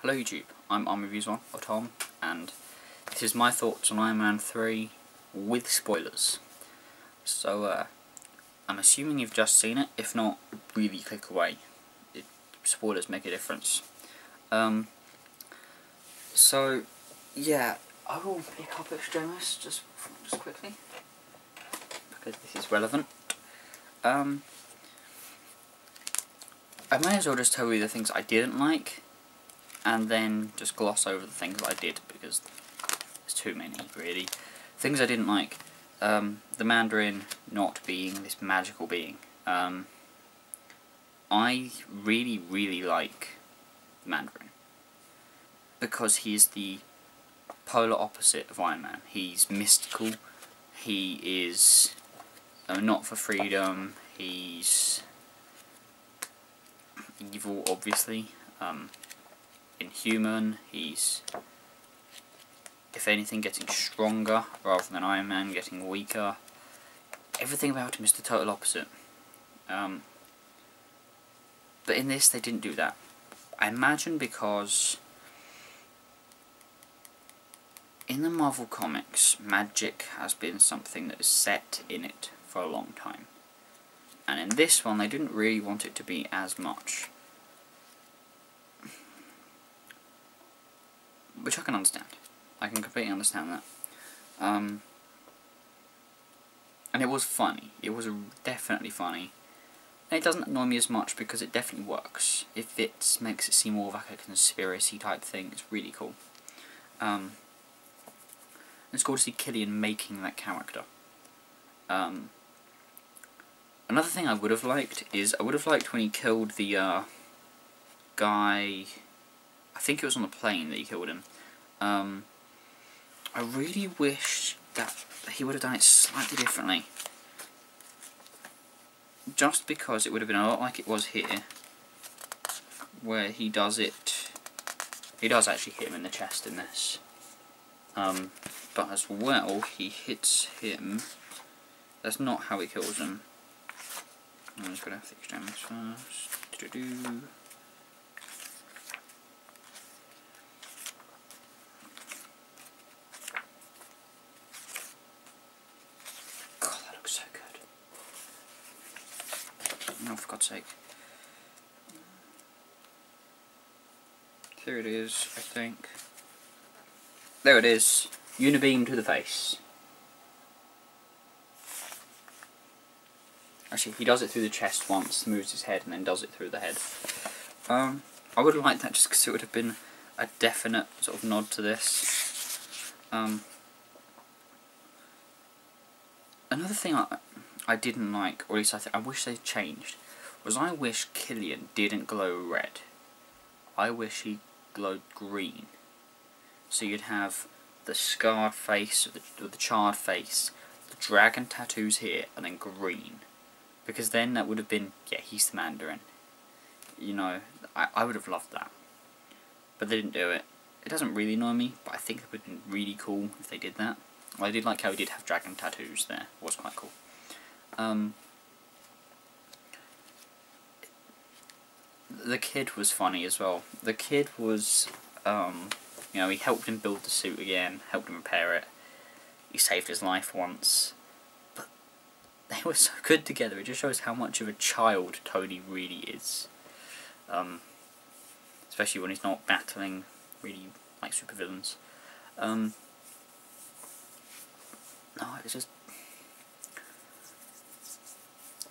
Hello YouTube, I'm Armoury or Tom, and this is my thoughts on Iron Man 3 with spoilers. So, I'm assuming you've just seen it. If not, really click away. Spoilers make a difference. So, yeah, I will pick up Extremis just quickly, because this is relevant. I may as well just tell you the things I didn't like, and then just gloss over the things I did, because there's too many, really. Things I didn't like. The Mandarin not being this magical being. I really like the Mandarin, because he's the polar opposite of Iron Man. He's mystical, he is not for freedom, he's evil, obviously. Inhuman, he's, if anything, getting stronger rather than Iron Man getting weaker. Everything about him is the total opposite. But in this they didn't do that. I imagine because in the Marvel comics, magic has been something that is set in it for a long time. And in this one they didn't really want it to be as much. Which I can understand. I can completely understand that. And it was funny. It was definitely funny. And it doesn't annoy me as much because it definitely works. If it makes it seem more like a conspiracy type thing, it's really cool. It's cool to see Killian making that character. Another thing I would have liked is, I would have liked when he killed the guy, I think it was on the plane that he killed him. I really wish that he would have done it slightly differently. Just because it would have been a lot like it was here, where he does it, he does actually hit him in the chest in this. But as well, he hits him, that's not how he kills him. I'm just going to have the extremities first. So good. Oh, for God's sake. There it is, I think. There it is. Unibeam to the face. Actually, he does it through the chest once, moves his head, and then does it through the head. I would have liked that just because it would have been a definite sort of nod to this. Another thing I didn't like, or at least I wish they changed, was I wish Killian didn't glow red. I wish he glowed green. So you'd have the scarred face, or the charred face, the dragon tattoos here, and then green. Because then that would have been, yeah, he's the Mandarin. You know, I would have loved that. But they didn't do it. It doesn't really annoy me, but I think it would have been really cool if they did that. I did like how he did have dragon tattoos there. It was quite cool. The kid was funny as well. The kid was, you know, he helped him build the suit again, helped him repair it. He saved his life once. But they were so good together. It just shows how much of a child Tony really is. Especially when he's not battling really like supervillains. No, it was just,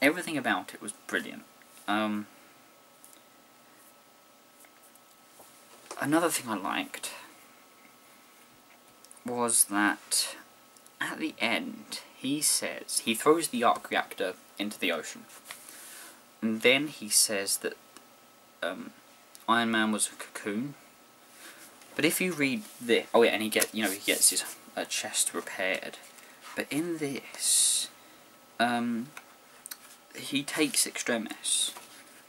everything about it was brilliant. Another thing I liked was that at the end he says, he throws the arc reactor into the ocean, and then he says that Iron Man was a cocoon. But if you read this, oh yeah, and he gets his chest repaired. But in this, he takes Extremis,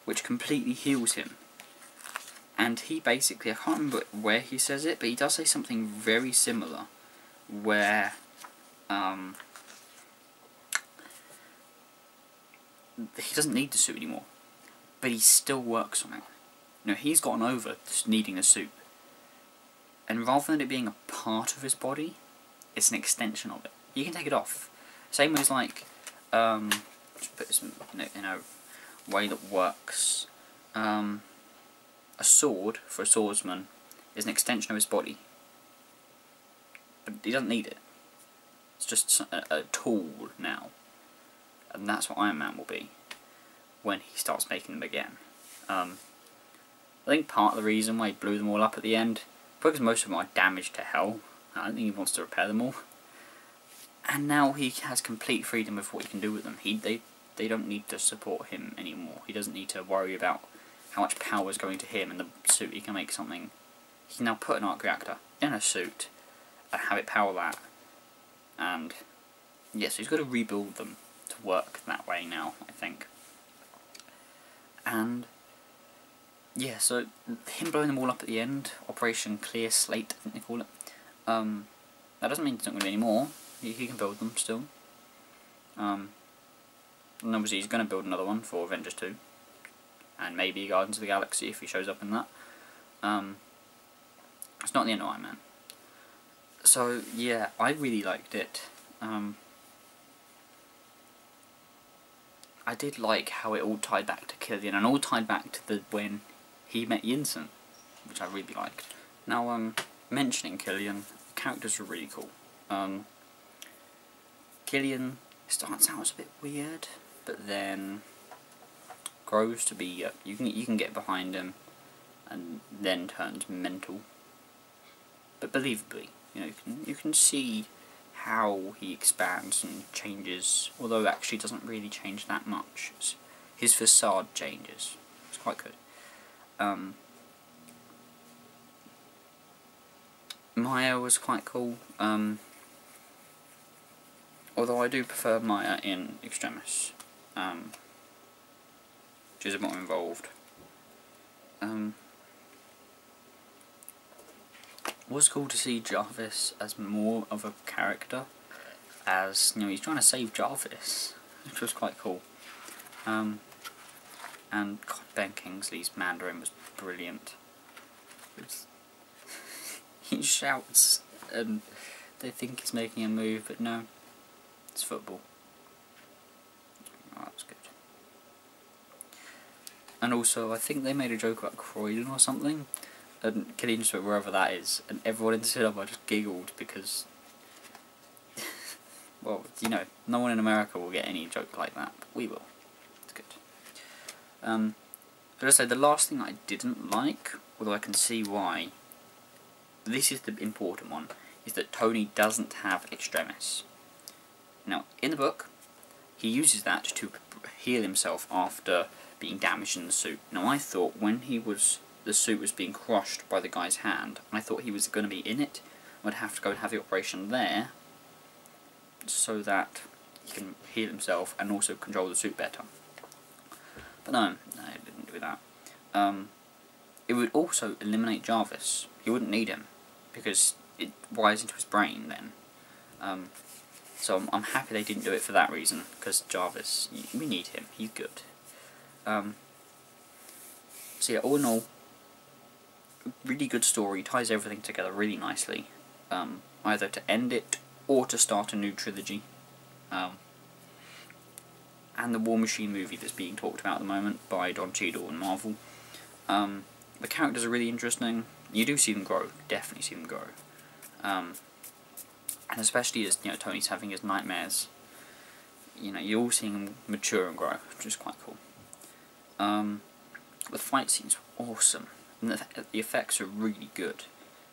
which completely heals him. And he basically, I can't remember where he says it, but he does say something very similar, where he doesn't need the suit anymore, but he still works on it. You know, he's gotten over just needing a suit. And rather than it being a part of his body, it's an extension of it. You can take it off. Same as like, just put this in a way that works. A sword, for a swordsman, is an extension of his body. But he doesn't need it. It's just a tool now. And that's what Iron Man will be when he starts making them again. I think part of the reason why he blew them all up at the end, because most of them are damaged to hell. I don't think he wants to repair them all. And now he has complete freedom of what he can do with them. They don't need to support him anymore. He doesn't need to worry about how much power is going to him in the suit. He can make something. He can now put an arc reactor in a suit and have it power that. And yes, so he's got to rebuild them to work that way now, I think. And yeah, so him blowing them all up at the end, Operation Clear Slate, I think they call it. That doesn't mean there's not going to be any more. He can build them still. And obviously he's going to build another one for Avengers 2. And maybe Guardians of the Galaxy if he shows up in that. It's not the end of Iron Man. So yeah, I really liked it. I did like how it all tied back to Killian and all tied back to when he met Yinsen, which I really liked. Now, mentioning Killian, the characters are really cool. Killian starts out as a bit weird, but then grows to be you can get behind him, and then turns mental. But believably, you can see how he expands and changes, although actually doesn't really change that much. His facade changes. It's quite good. Maya was quite cool. Although I do prefer Maya in Extremis, which is a bit more involved. It was cool to see Jarvis as more of a character, as he's trying to save Jarvis, which was quite cool. And God, Ben Kingsley's Mandarin was brilliant. He shouts, and they think he's making a move, but no, it's football. Oh, that was good. And also, I think they made a joke about Croydon or something, and Killian just went wherever that is, and everyone in the cinema just giggled because, well, no one in America will get any joke like that, but we will. It's good. But I say the last thing I didn't like, although I can see why, this is the important one, is that Tony doesn't have Extremis. Now, in the book, he uses that to heal himself after being damaged in the suit. Now, I thought when the suit was being crushed by the guy's hand, I thought he was going to be in it, and would have to go and have the operation there, so that he can heal himself and also control the suit better. But no, it didn't do that. It would also eliminate Jarvis. He wouldn't need him, because it wires into his brain then. So I'm happy they didn't do it for that reason, because Jarvis, we need him, he's good. So yeah, all in all, really good story, ties everything together really nicely, either to end it or to start a new trilogy. And the War Machine movie that's being talked about at the moment by Don Cheadle and Marvel. The characters are really interesting. You do see them grow, definitely see them grow. And especially as Tony's having his nightmares, you're all seeing him mature and grow, which is quite cool. The fight scenes were awesome, and the effects are really good.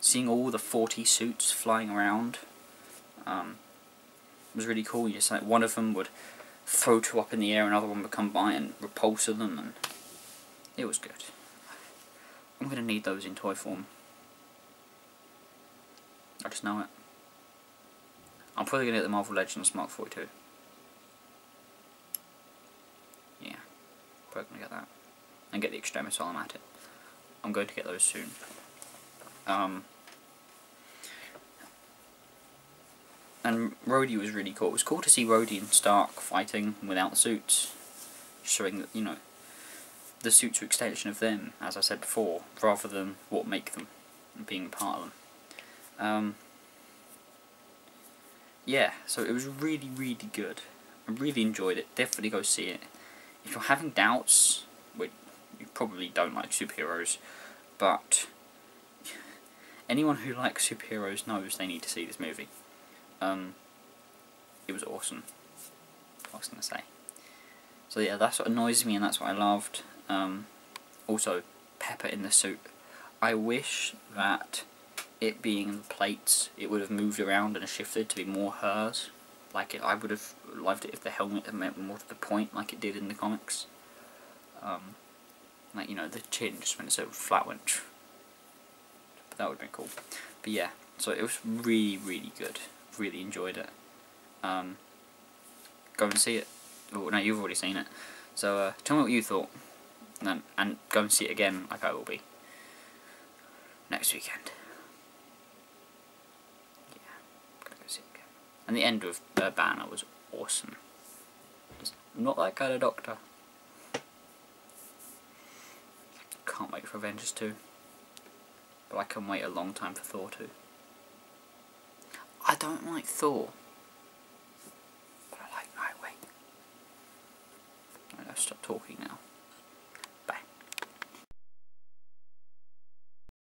Seeing all the 40 suits flying around was really cool. Just like one of them would throw two up in the air, another one would come by and repulse them, and it was good. I'm going to need those in toy form. I just know it. I'm probably going to get the Marvel Legends Mark 42. Yeah, probably going to get that. And get the Extremis while I'm at it. I'm going to get those soon. And Rhodey was really cool. It was cool to see Rhodey and Stark fighting without the suits, showing that, the suits are an extension of them, as I said before, rather than what make them, being part of them. Yeah, so it was really, really good. I really enjoyed it. Definitely go see it. If you're having doubts, which you probably don't like superheroes, but anyone who likes superheroes knows they need to see this movie. It was awesome. What was I going to say? So yeah, that's what annoys me and that's what I loved. Also, Pepper in the suit. I wish that it being in the plates, it would have moved around and shifted to be more hers. Like I would have loved it if the helmet had meant more to the point, like it did in the comics. Like, you know, the chin just went so flat went. But that would have been cool. But yeah, so it was really, really good. Really enjoyed it. Go and see it. Oh no, you've already seen it. So tell me what you thought, and go and see it again, like I will be next weekend. And the end of Banner was awesome. I'm not that kind of doctor. Can't wait for Avengers 2. But I can wait a long time for Thor 2. I don't like Thor. But I like Nightwing. I'll stop talking now.